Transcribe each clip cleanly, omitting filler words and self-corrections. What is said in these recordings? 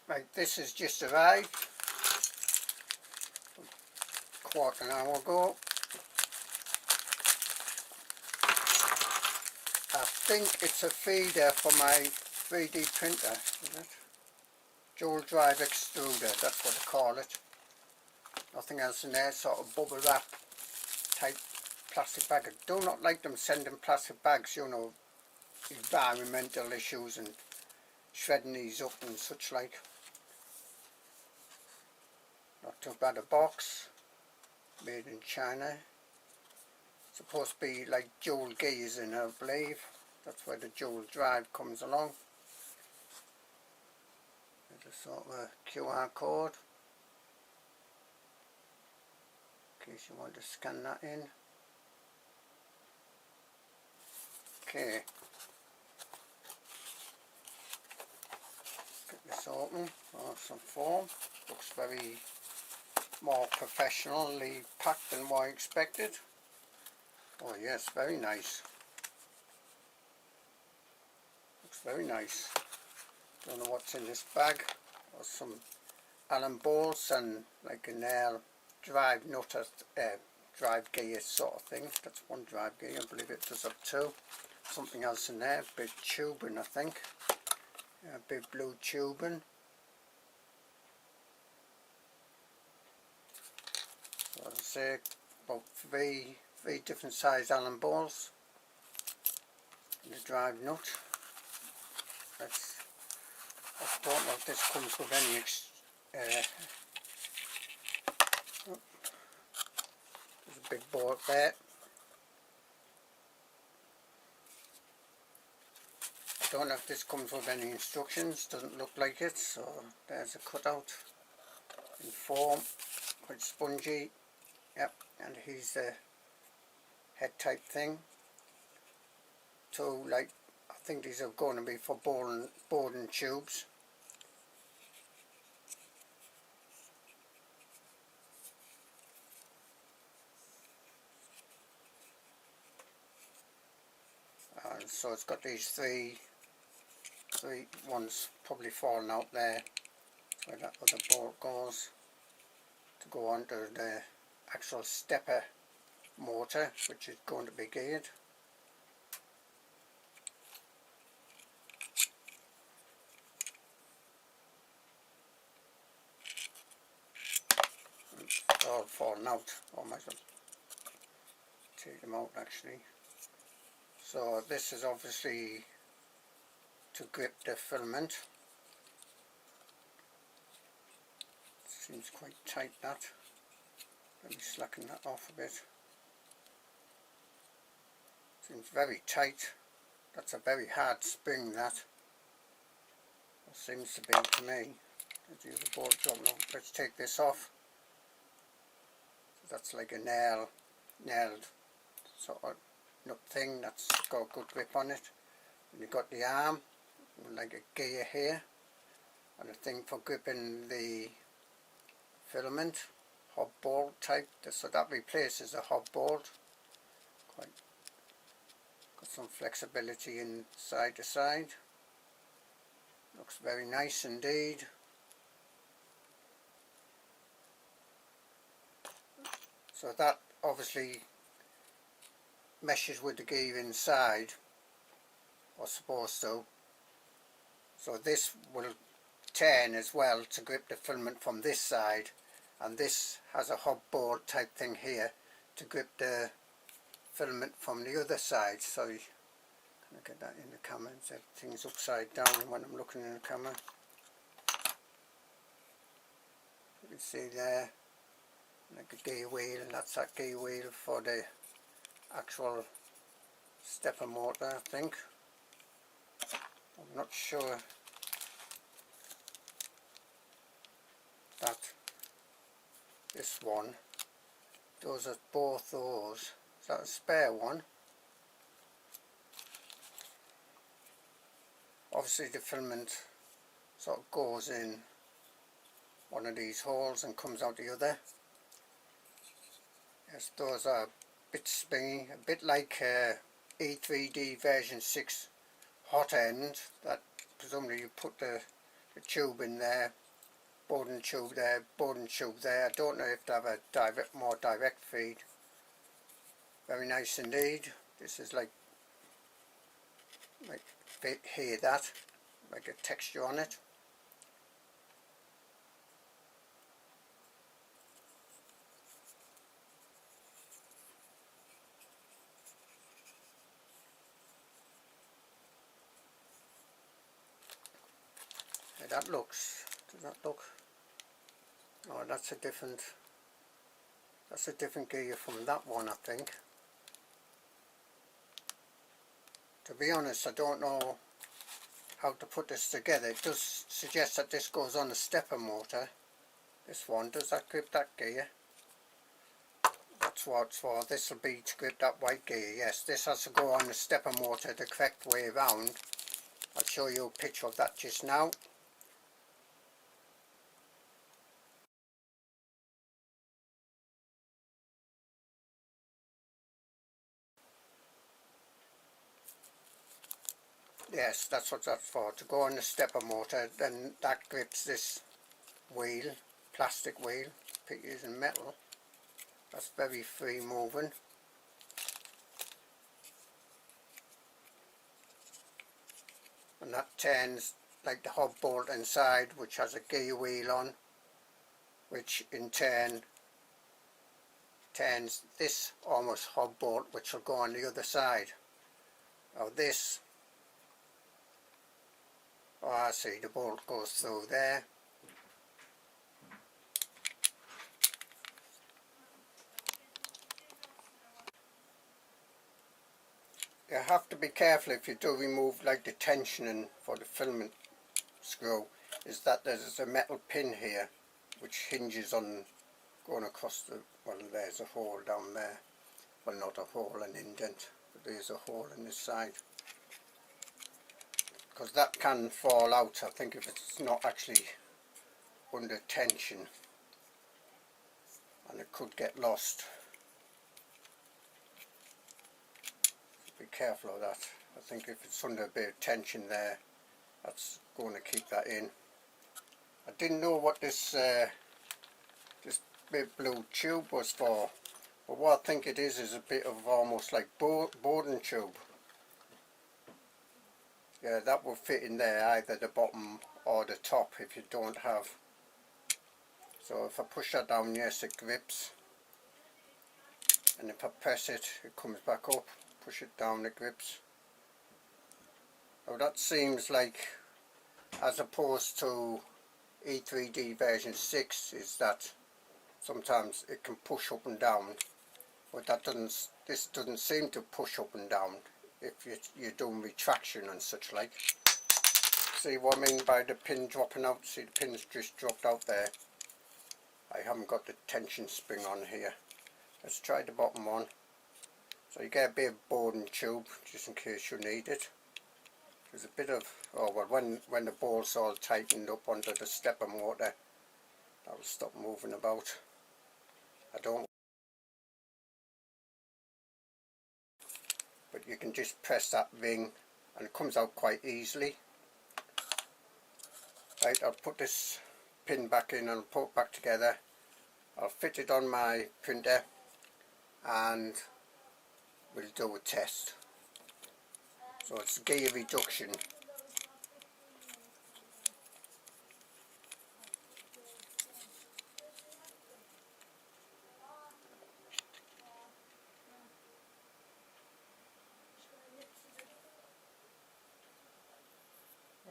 Right, this has just arrived a quarter an hour ago. I think it's a feeder for my 3D printer, is it? Dual drive extruder, that's what they call it. Nothing else in there, sort of bubble wrap type plastic bag. I do not like them sending plastic bags, you know, environmental issues and shredding these up and such like. Not too bad a box, made in China. Supposed to be like dual gears in, I believe. That's where the dual drive comes along. There's a sort of a QR code in case you want to scan that in. Okay, get this open. Oh, some foam. Looks very more professionally packed than what I expected. Oh yes, very nice. Looks very nice. Don't know what's in this bag. There's some Allen bolts and like an air drive nut, drive gear sort of thing. That's one drive gear, I believe it does up two. Something else in there, big tubing I think. Big blue tubing. So as I say, about three different size Allen bolts and a drive nut. I don't know if this comes with any oh, there's a big bolt there. I don't know if this comes with any instructions, doesn't look like it, so there's a cutout in foam, quite spongy. Yep, and here's the head type thing. So like, I think these are going to be for Bowden tubes. So it's got these three ones probably falling out there, where that other bolt goes to go onto the actual stepper motor, which is going to be geared. It's all falling out. I might as well take them out actually. So this is obviously to grip the filament. Seems quite tight that. Let me slacken that off a bit. Seems very tight. That's a very hard spring that. It seems to be to me. Let's use a bolt job now. Let's take this off. That's like a nailed sort of nut thing that's got a good grip on it. And you've got the arm, like a gear here, and a thing for gripping the filament, hub bolt type. So that replaces a hub bolt. Got some flexibility in side to side. Looks very nice indeed. So that obviously meshes with the gear inside, or supposed to. So this will turn as well to grip the filament from this side, and this has a hub bolt type thing here to grip the filament from the other side. So can I get that in the camera? Everything's upside down when I'm looking in the camera. You can see there, like a gear wheel, and that's that gear wheel for the actual stepper motor, I think. I'm not sure that this one, those are both those. Is that a spare one? Obviously the filament sort of goes in one of these holes and comes out the other. Yes, those are a bit springy, a bit like E3D version 6 hot end, that presumably you put the a tube in there, Bowden tube there, Bowden tube there. I don't know if they have a more direct feed. Very nice indeed. This is like hear that, like a texture on it. How that looks. Does that look? Oh, that's a different gear from that one, I think. To be honest, I don't know how to put this together. It does suggest that this goes on the stepper motor. This one, does that grip that gear? That's what it's for. This will be to grip that white gear. Yes, this has to go on the stepper motor the correct way around. I'll show you a picture of that just now. Yes, that's what that's for, to go on the stepper motor. Then that grips this wheel, plastic wheel, using metal. That's very free moving. And that turns like the hub bolt inside, which has a gear wheel on, which in turn turns this almost hub bolt, which will go on the other side. Now this, oh, I see, the bolt goes through there. You have to be careful if you do remove like the tensioning for the filament screw, is that there's a metal pin here which hinges on going across the, well, there's a hole down there, well, not a hole, an indent, but there's a hole in this side, because that can fall out, I think, if it's not actually under tension, and it could get lost. Be careful of that. I think if it's under a bit of tension there, that's going to keep that in. I didn't know what this this big blue tube was for, but what I think it is a bit of almost like Bowden tube. Yeah, that will fit in there, either the bottom or the top if you don't have. So if I push that down, yes, it grips, and if I press it, it comes back up. Push it down, it grips. Now that seems like, as opposed to E3D version 6, is that sometimes it can push up and down, but that doesn't, this doesn't seem to push up and down if you're doing retraction and such like. See what I mean by the pin dropping out? See, the pin's just dropped out there. I haven't got the tension spring on here. Let's try the bottom one. So you get a bit of Bowden tube just in case you need it. There's a bit of, oh well, when the bolt's all tightened up onto the stepper motor, that'll stop moving about. I don't, but you can just press that ring and it comes out quite easily. Right, I'll put this pin back in and I'll put it back together. I'll fit it on my printer and we'll do a test. So it's gear reduction.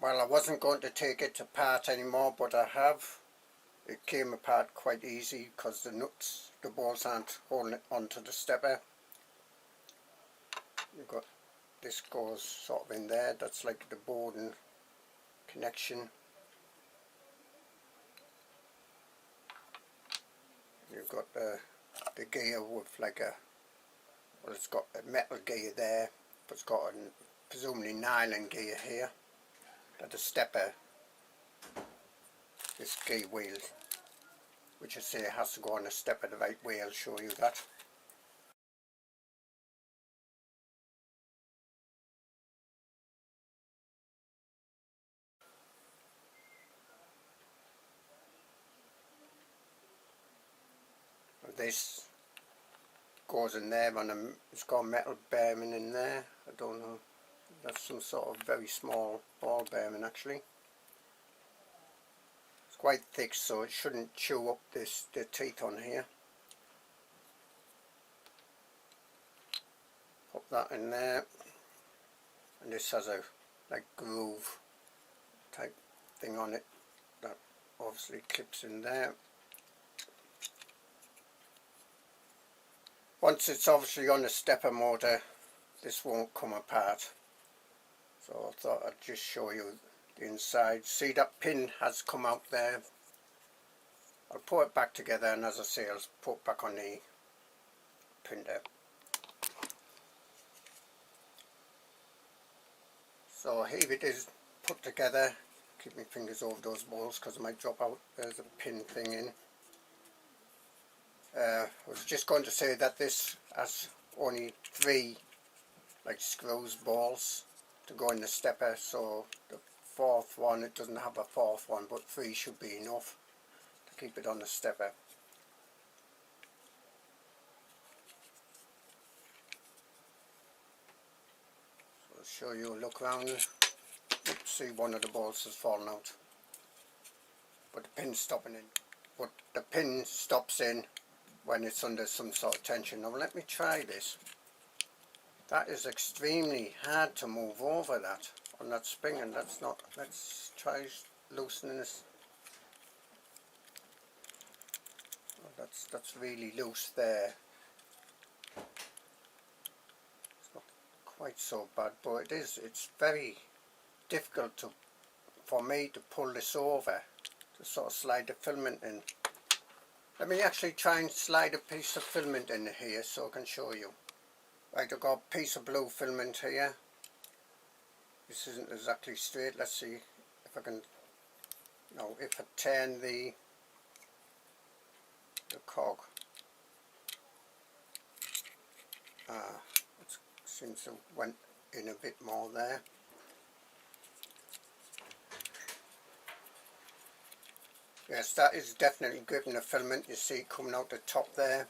Well, I wasn't going to take it apart anymore, but I have. It came apart quite easy because the nuts, the bolts aren't holding it onto the stepper. You've got, this goes sort of in there, that's like the Bowden connection. You've got the gear with like a, well, it's got a metal gear there, but it's got a presumably nylon gear here. That the stepper, this gear wheel, which I say has to go on the stepper the right way. I'll show you that. this goes in there, and it's got a metal bearing in there. I don't know, that's some sort of very small ball bearing actually. It's quite thick, so it shouldn't chew up the teeth on here. Pop that in there, and this has a like groove type thing on it that obviously clips in there. Once it's obviously on the stepper motor, this won't come apart. So I thought I'd just show you the inside. See, that pin has come out there. I'll put it back together, and as I say, I'll put it back on the printer. So here it is put together. Keep my fingers over those balls because I might drop out. There's a pin thing in. I was just going to say that this has only 3 like screws, balls to go in the stepper, so the 4th one, it doesn't have a 4th one, but 3 should be enough to keep it on the stepper. So I'll show you a look around. Oops, see, one of the balls has fallen out, but the pin's stopping in. But the pin stops in when it's under some sort of tension. Now let me try this. That is extremely hard to move over that on that spring, and that's not. Let's try loosening this. Oh, that's really loose there. It's not quite so bad, but it's very difficult for me to pull this over to sort of slide the filament in. Let me actually try and slide a piece of filament in here so I can show you. Right, I've got a piece of blue filament here. This isn't exactly straight. Let's see if I can. No, if I turn the cog. It seems to went in a bit more there. Yes, that is definitely gripping the filament. You see it coming out the top there.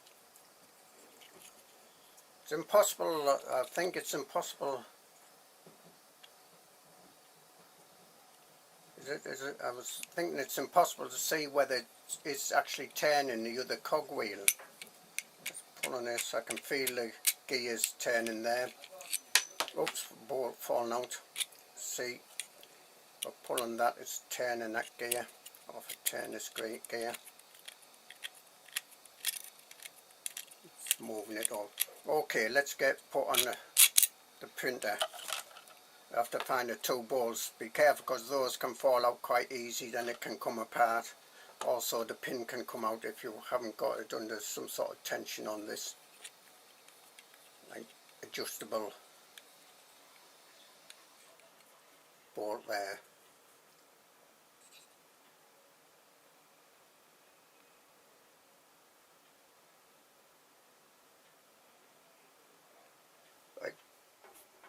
It's impossible, I think it's impossible. Is it? I was thinking it's impossible to see whether it's actually turning the other cog wheel. Just pull on this, I can feel the gears turning there. Oops, bolt falling out. See, by pulling that, it's turning that gear. Or if I turn this gear, it's moving it all. Okay, let's get put on the printer. I have to find the 2 balls. Be careful because those can fall out quite easy, then it can come apart. Also the pin can come out if you haven't got it under some sort of tension on this. Like adjustable bolt there.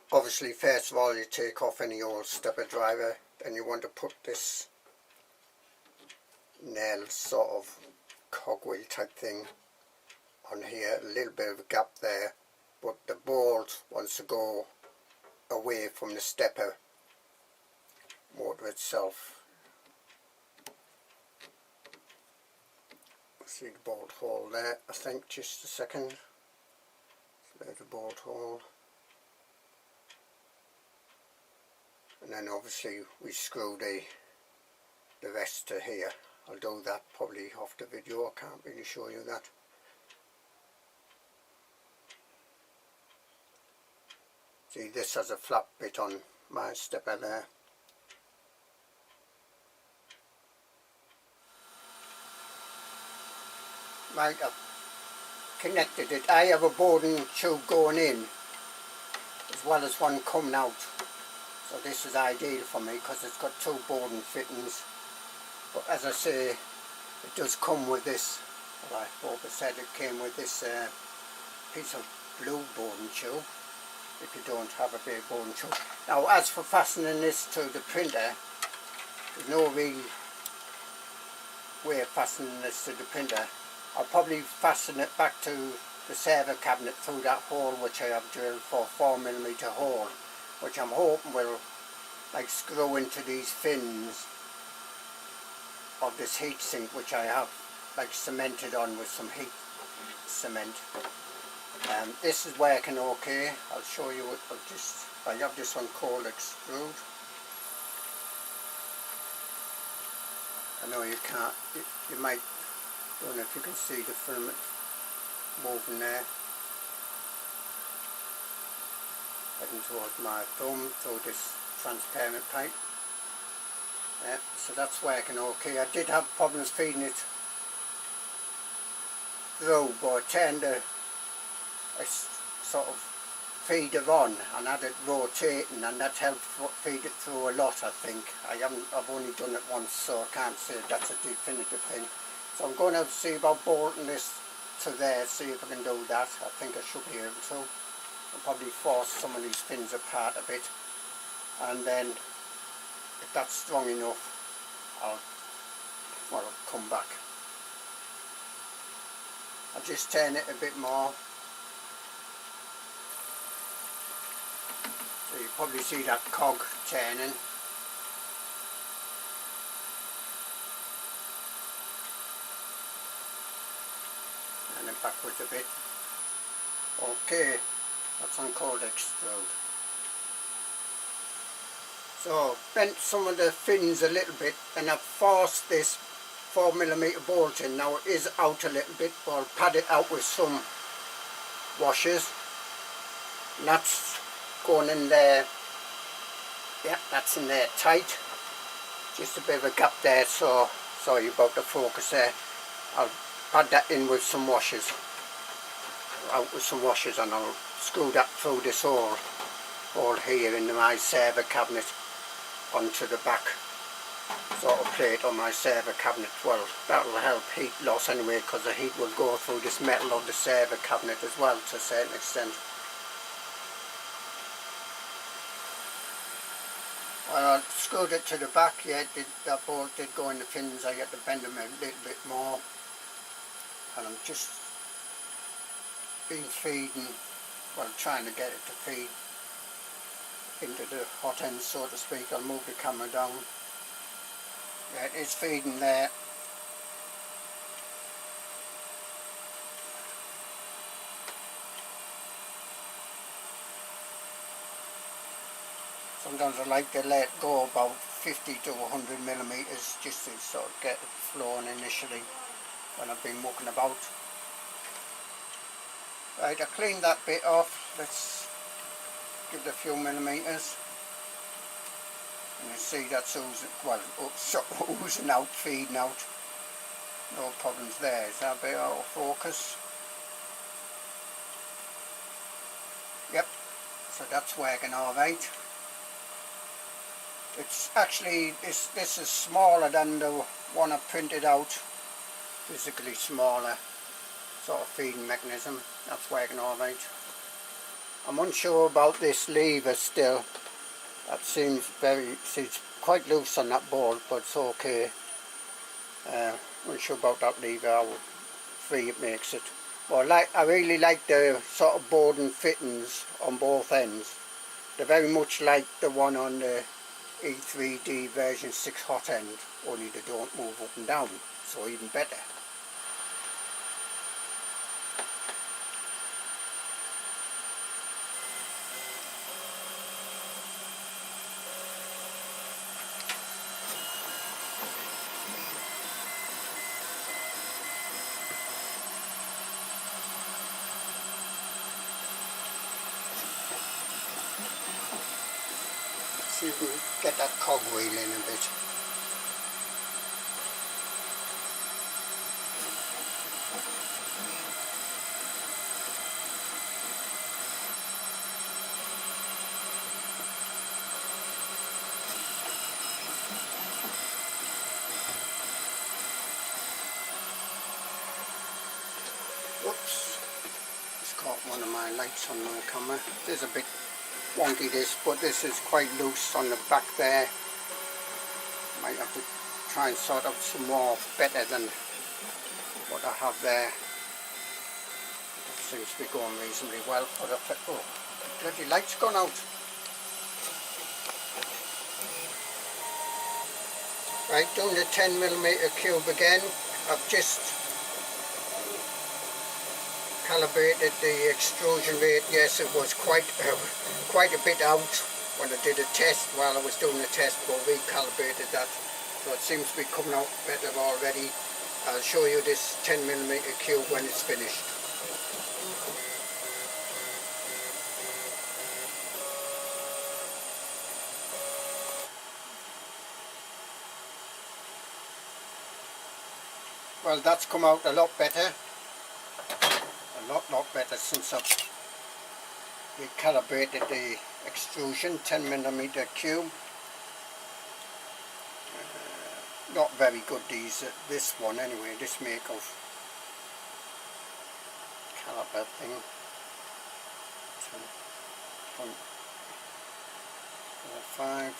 Obviously, first of all, you take off any old stepper driver, then you want to put this nail sort of cogwheel type thing on here. A little bit of a gap there, but the bolt wants to go away from the stepper motor itself. See the bolt hole there, I think. Just a second. There's the bolt hole. And then obviously we screw the rest to here. I'll do that probably off the video, I can't really show you that. See, this has a flat bit on my stepper there. Right, I've connected it. I have a Bowden tube going in as well as one coming out. So this is ideal for me because it's got 2 Bowden fittings. But as I say, it does come with this. Well, I hope it said it came with this piece of blue Bowden tube, if you don't have a big Bowden tube. Now, as for fastening this to the printer, there's no real way of fastening this to the printer. I'll probably fasten it back to the server cabinet through that hole which I have drilled for 4mm hole, which I'm hoping will like screw into these fins of this heat sink which I have like cemented on with some heat cement. This is working okay. I'll show you it. I have this one called extrude. I know you can't, you might, don't know if you can see the filament moving there, heading towards my thumb through this transparent pipe. Yeah, so that's working okay. I did have problems feeding it through, but I turned a sort of feeder on and had it rotating, and that helped feed it through a lot, I think. I've only done it once, so I can't say that's a definitive thing. So I'm going to see about bolting this to there, see if I can do that. I think I should be able to. I'll probably force some of these fins apart a bit, and then if that's strong enough, I'll come back. I'll just turn it a bit more. So you probably see that cog turning. And it backwards a bit. Okay, that's on called extrude. So bent some of the fins a little bit, and I've forced this 4mm bolt in. Now it is out a little bit, but I'll pad it out with some washers. And that's going in there. Yeah, that's in there tight. Just a bit of a gap there, so sorry about the focus there. I'll pad that in with some washers. Out with some washers, and I'll screw that through this hole here in my server cabinet onto the back sort of plate on my server cabinet. Well, that'll help heat loss anyway, because the heat will go through this metal of the server cabinet as well to a certain extent. Well, I screwed it to the back. Yeah, that bolt did go in the fins. I had to bend them a little bit more, and I'm just been feeding, well, trying to get it to feed into the hot end, so to speak. I'll move the camera down. Yeah, it is feeding there. Sometimes I like to let go about 50 to 100mm just to sort of get it flowing initially when I've been mucking about. Right, I cleaned that bit off. Let's give it a few millimeters. And you see that's oozing, well, oozing out, feeding out. No problems there. Is that a bit out of focus? Yep, so that's working alright. It's actually, this is smaller than the one I printed out, physically smaller sort of feeding mechanism. That's working alright. I'm unsure about this lever still. That seems it's quite loose on that bolt, but it's okay. Unsure about that lever, how free it makes it. Well, I really like the sort of Bowden fittings on both ends. They're very much like the one on the E3D version 6 hot end, only they don't move up and down, so even better. See if we can get that cog wheel in a bit. Whoops, just caught one of my lights on my camera. There's a bit wonky this, but this is quite loose on the back there. Might have to try and sort out some more better than what I have there. It seems to be going reasonably well. But oh, the bloody light's gone out. Right, doing the 10mm cube again. I've just calibrated the extrusion rate. Yes, it was quite a bit out when I did a test while I was doing the test, but recalibrated that. So it seems to be coming out better already. I'll show you this 10mm cube when it's finished. Well, that's come out a lot better. A lot better since I've recalibrated the extrusion 10mm cube. Not very good this one anyway, this make of caliper thing. 10.45,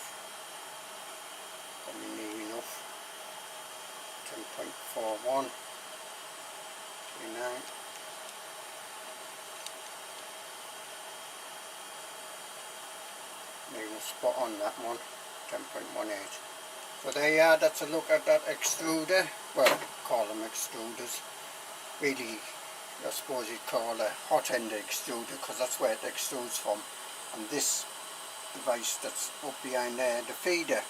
probably near enough. 10.41, 39. Nearly spot on that one, 10.18. So there you are, that's a look at that extruder. Well, call them extruders. Really, I suppose you'd call a hot end extruder because that's where it extrudes from. And this device that's up behind there, the feeder,